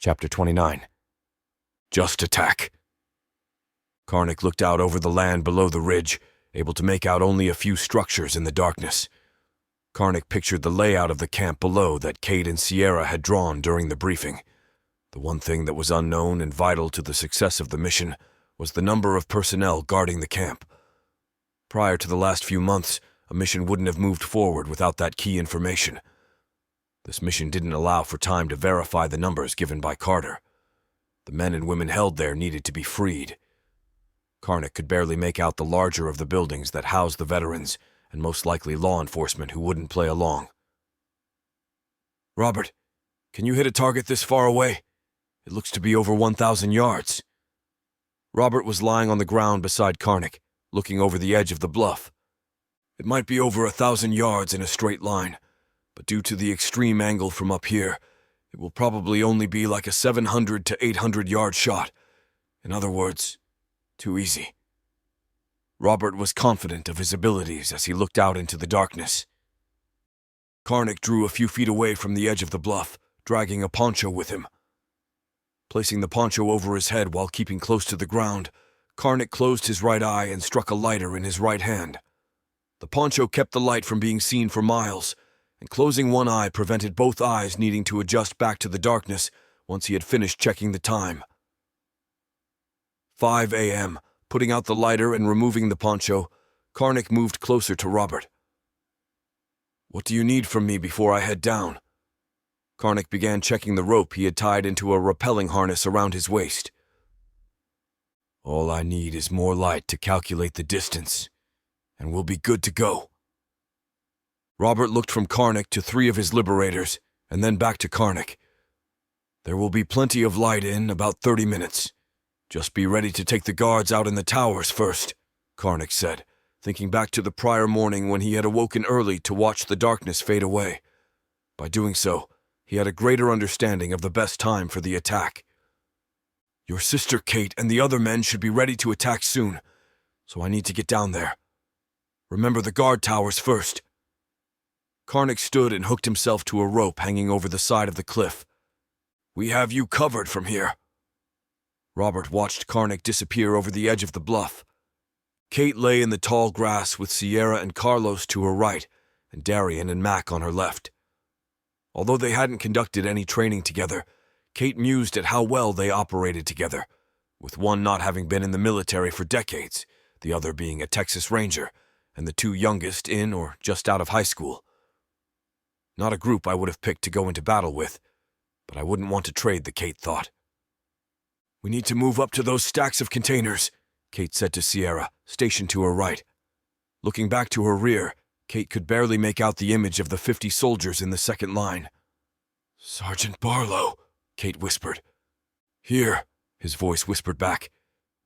Chapter 29. Just attack. Karnak looked out over the land below the ridge, able to make out only a few structures in the darkness. Karnak pictured the layout of the camp below that Kate and Sierra had drawn during the briefing. The one thing that was unknown and vital to the success of the mission was the number of personnel guarding the camp. Prior to the last few months, a mission wouldn't have moved forward without that key information. This mission didn't allow for time to verify the numbers given by Carter. The men and women held there needed to be freed. Karnak could barely make out the larger of the buildings that housed the veterans and most likely law enforcement who wouldn't play along. "Robert, can you hit a target this far away? It looks to be over 1,000 yards. Robert was lying on the ground beside Karnak, looking over the edge of the bluff. "It might be over 1,000 yards in a straight line, but due to the extreme angle from up here, it will probably only be like a 700 to 800-yard shot. In other words, too easy." Robert was confident of his abilities as he looked out into the darkness. Karnak drew a few feet away from the edge of the bluff, dragging a poncho with him. Placing the poncho over his head while keeping close to the ground, Karnak closed his right eye and struck a lighter in his right hand. The poncho kept the light from being seen for miles, and closing one eye prevented both eyes needing to adjust back to the darkness once he had finished checking the time. 5 a.m. Putting out the lighter and removing the poncho, Karnak moved closer to Robert. "What do you need from me before I head down?" Karnak began checking the rope he had tied into a rappelling harness around his waist. "All I need is more light to calculate the distance, and we'll be good to go." Robert looked from Karnak to 3 of his liberators, and then back to Karnak. "There will be plenty of light in about 30 minutes. Just be ready to take the guards out in the towers first," Karnak said, thinking back to the prior morning when he had awoken early to watch the darkness fade away. By doing so, he had a greater understanding of the best time for the attack. "Your sister Kate and the other men should be ready to attack soon, so I need to get down there. Remember the guard towers first." Karnak stood and hooked himself to a rope hanging over the side of the cliff. "We have you covered from here." Robert watched Karnak disappear over the edge of the bluff. Kate lay in the tall grass with Sierra and Carlos to her right, and Darian and Mac on her left. Although they hadn't conducted any training together, Kate mused at how well they operated together, with one not having been in the military for decades, the other being a Texas Ranger, and the 2 youngest in or just out of high school. Not a group I would have picked to go into battle with, but I wouldn't want to trade, the Kate thought. "We need to move up to those stacks of containers," Kate said to Sierra, stationed to her right. Looking back to her rear, Kate could barely make out the image of the 50 soldiers in the second line. "Sergeant Barlow," Kate whispered. "Here," his voice whispered back.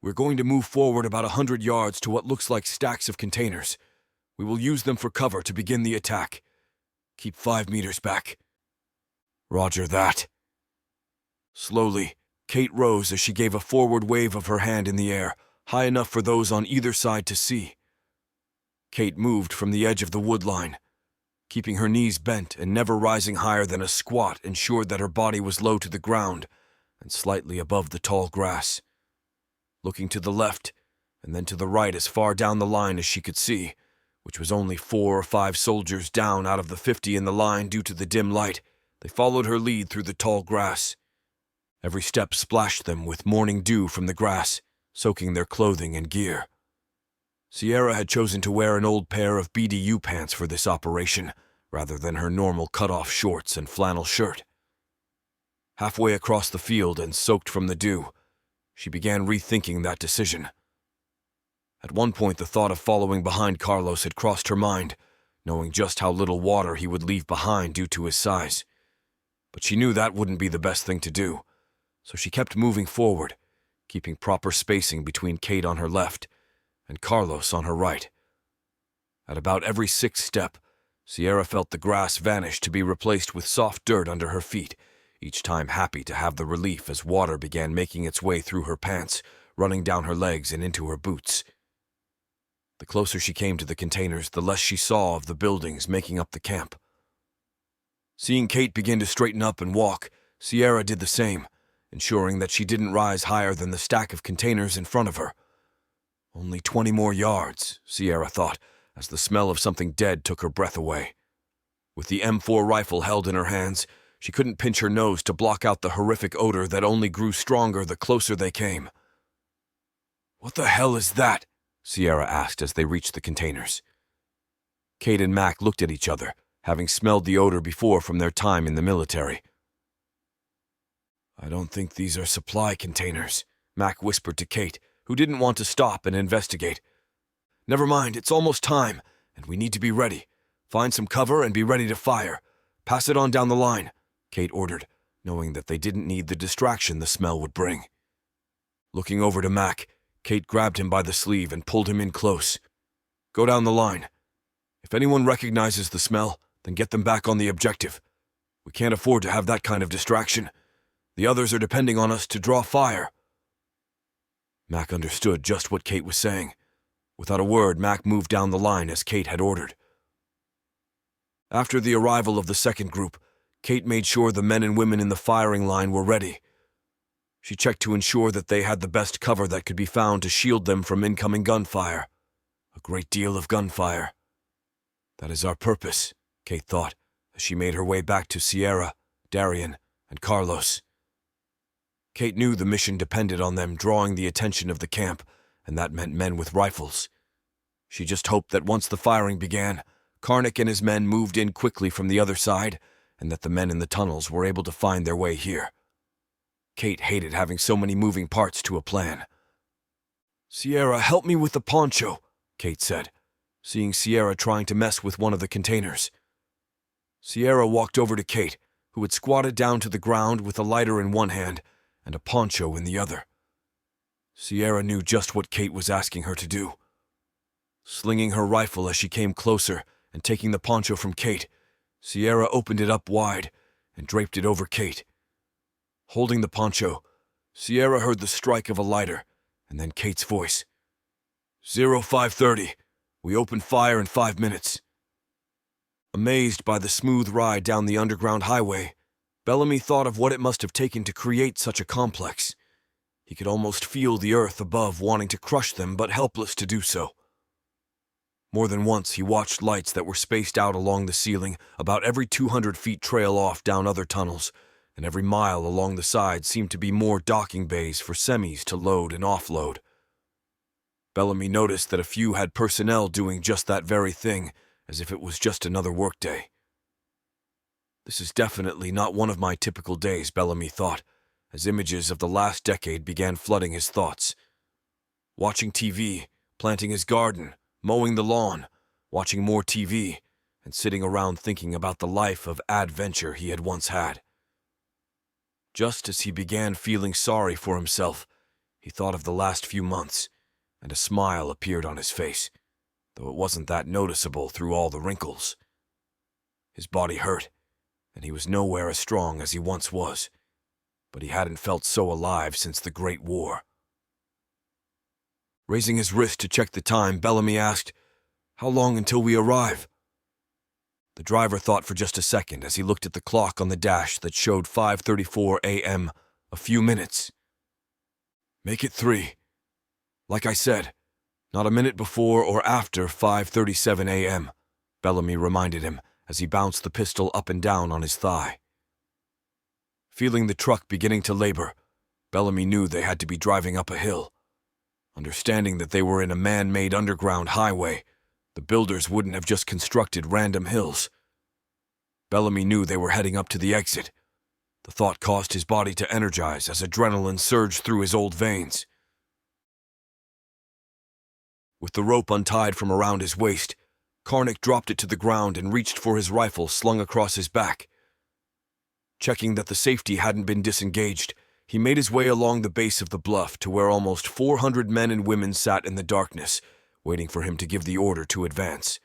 "We're going to move forward about 100 yards to what looks like stacks of containers. We will use them for cover to begin the attack. Keep 5 meters back." "Roger that." Slowly, Kate rose as she gave a forward wave of her hand in the air, high enough for those on either side to see. Kate moved from the edge of the wood line. Keeping her knees bent and never rising higher than a squat ensured that her body was low to the ground and slightly above the tall grass. Looking to the left and then to the right as far down the line as she could see, which was only 4 or 5 soldiers down out of the 50 in the line due to the dim light, they followed her lead through the tall grass. Every step splashed them with morning dew from the grass, soaking their clothing and gear. Sierra had chosen to wear an old pair of BDU pants for this operation, rather than her normal cut-off shorts and flannel shirt. Halfway across the field and soaked from the dew, she began rethinking that decision. At one point, the thought of following behind Carlos had crossed her mind, knowing just how little water he would leave behind due to his size. But she knew that wouldn't be the best thing to do, so she kept moving forward, keeping proper spacing between Kate on her left and Carlos on her right. At about every 6th step, Sierra felt the grass vanish to be replaced with soft dirt under her feet, each time happy to have the relief as water began making its way through her pants, running down her legs and into her boots. The closer she came to the containers, the less she saw of the buildings making up the camp. Seeing Kate begin to straighten up and walk, Sierra did the same, ensuring that she didn't rise higher than the stack of containers in front of her. Only 20 more yards, Sierra thought, as the smell of something dead took her breath away. With the M4 rifle held in her hands, she couldn't pinch her nose to block out the horrific odor that only grew stronger the closer they came. "What the hell is that?" Sierra asked as they reached the containers. Kate and Mac looked at each other, having smelled the odor before from their time in the military. "I don't think these are supply containers," Mac whispered to Kate, who didn't want to stop and investigate. "Never mind, it's almost time, and we need to be ready. Find some cover and be ready to fire. Pass it on down the line," Kate ordered, knowing that they didn't need the distraction the smell would bring. Looking over to Mac, Kate grabbed him by the sleeve and pulled him in close. "Go down the line. If anyone recognizes the smell, then get them back on the objective. We can't afford to have that kind of distraction. The others are depending on us to draw fire." Mac understood just what Kate was saying. Without a word, Mac moved down the line as Kate had ordered. After the arrival of the second group, Kate made sure the men and women in the firing line were ready. She checked to ensure that they had the best cover that could be found to shield them from incoming gunfire. A great deal of gunfire. That is our purpose, Kate thought, as she made her way back to Sierra, Darian, and Carlos. Kate knew the mission depended on them drawing the attention of the camp, and that meant men with rifles. She just hoped that once the firing began, Karnak and his men moved in quickly from the other side, and that the men in the tunnels were able to find their way here. Kate hated having so many moving parts to a plan. "Sierra, help me with the poncho," Kate said, seeing Sierra trying to mess with one of the containers. Sierra walked over to Kate, who had squatted down to the ground with a lighter in one hand and a poncho in the other. Sierra knew just what Kate was asking her to do. Slinging her rifle as she came closer and taking the poncho from Kate, Sierra opened it up wide and draped it over Kate. Holding the poncho, Sierra heard the strike of a lighter and then Kate's voice. 0530. We open fire in 5 minutes. Amazed by the smooth ride down the underground highway, Bellamy thought of what it must have taken to create such a complex. He could almost feel the earth above wanting to crush them, but helpless to do so. More than once, he watched lights that were spaced out along the ceiling, about every 200 feet trail off down other tunnels, and every mile along the side seemed to be more docking bays for semis to load and offload. Bellamy noticed that a few had personnel doing just that very thing, as if it was just another workday. This is definitely not one of my typical days, Bellamy thought, as images of the last decade began flooding his thoughts. Watching TV, planting his garden, mowing the lawn, watching more TV, and sitting around thinking about the life of adventure he had once had. Just as he began feeling sorry for himself, he thought of the last few months, and a smile appeared on his face, though it wasn't that noticeable through all the wrinkles. His body hurt, and he was nowhere as strong as he once was, but he hadn't felt so alive since the Great War. Raising his wrist to check the time, Bellamy asked, "How long until we arrive?" The driver thought for just a second as he looked at the clock on the dash that showed 5:34 a.m., a few minutes. "Make it 3. Like I said, not a minute before or after 5:37 a.m., Bellamy reminded him as he bounced the pistol up and down on his thigh. Feeling the truck beginning to labor, Bellamy knew they had to be driving up a hill. Understanding that they were in a man-made underground highway, the builders wouldn't have just constructed random hills. Bellamy knew they were heading up to the exit. The thought caused his body to energize as adrenaline surged through his old veins. With the rope untied from around his waist, Karnak dropped it to the ground and reached for his rifle slung across his back. Checking that the safety hadn't been disengaged, he made his way along the base of the bluff to where almost 400 men and women sat in the darkness, waiting for him to give the order to advance.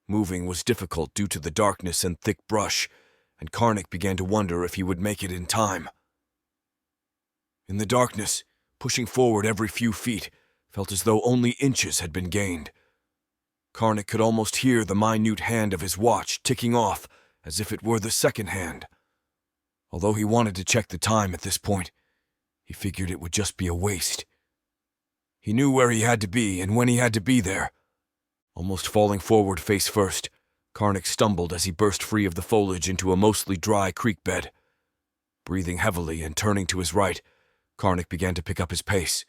Moving was difficult due to the darkness and thick brush, and Karnak began to wonder if he would make it in time. In the darkness, pushing forward every few feet, felt as though only inches had been gained. Karnak could almost hear the minute hand of his watch ticking off as if it were the second hand. Although he wanted to check the time at this point, he figured it would just be a waste. He knew where he had to be and when he had to be there. Almost falling forward face first, Karnak stumbled as he burst free of the foliage into a mostly dry creek bed. Breathing heavily and turning to his right, Karnak began to pick up his pace.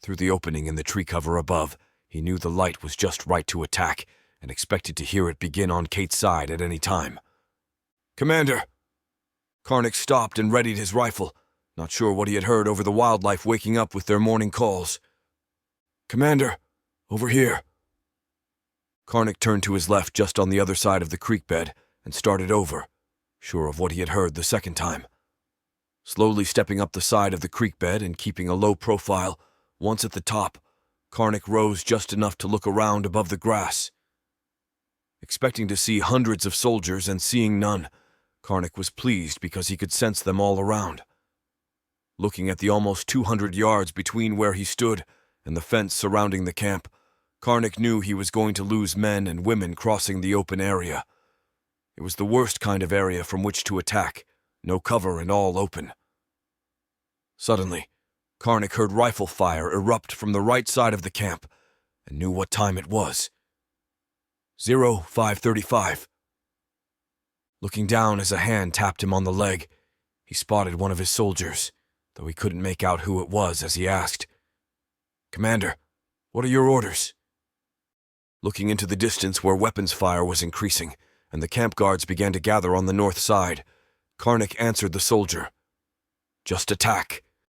Through the opening in the tree cover above, he knew the light was just right to attack and expected to hear it begin on Kate's side at any time. "Commander!" Karnak stopped and readied his rifle, not sure what he had heard over the wildlife waking up with their morning calls. "Commander, over here." Karnak turned to his left just on the other side of the creek bed and started over, sure of what he had heard the second time. Slowly stepping up the side of the creek bed and keeping a low profile, once at the top, Karnak rose just enough to look around above the grass. Expecting to see hundreds of soldiers and seeing none, Karnak was pleased because he could sense them all around. Looking at the almost 200 yards between where he stood and the fence surrounding the camp, Karnak knew he was going to lose men and women crossing the open area. It was the worst kind of area from which to attack, no cover and all open. Suddenly, Karnak heard rifle fire erupt from the right side of the camp and knew what time it was. 05:35. Looking down as a hand tapped him on the leg, he spotted one of his soldiers, though he couldn't make out who it was as he asked, "Commander, what are your orders?" Looking into the distance where weapons fire was increasing and the camp guards began to gather on the north side, Karnak answered the soldier, "Just attack."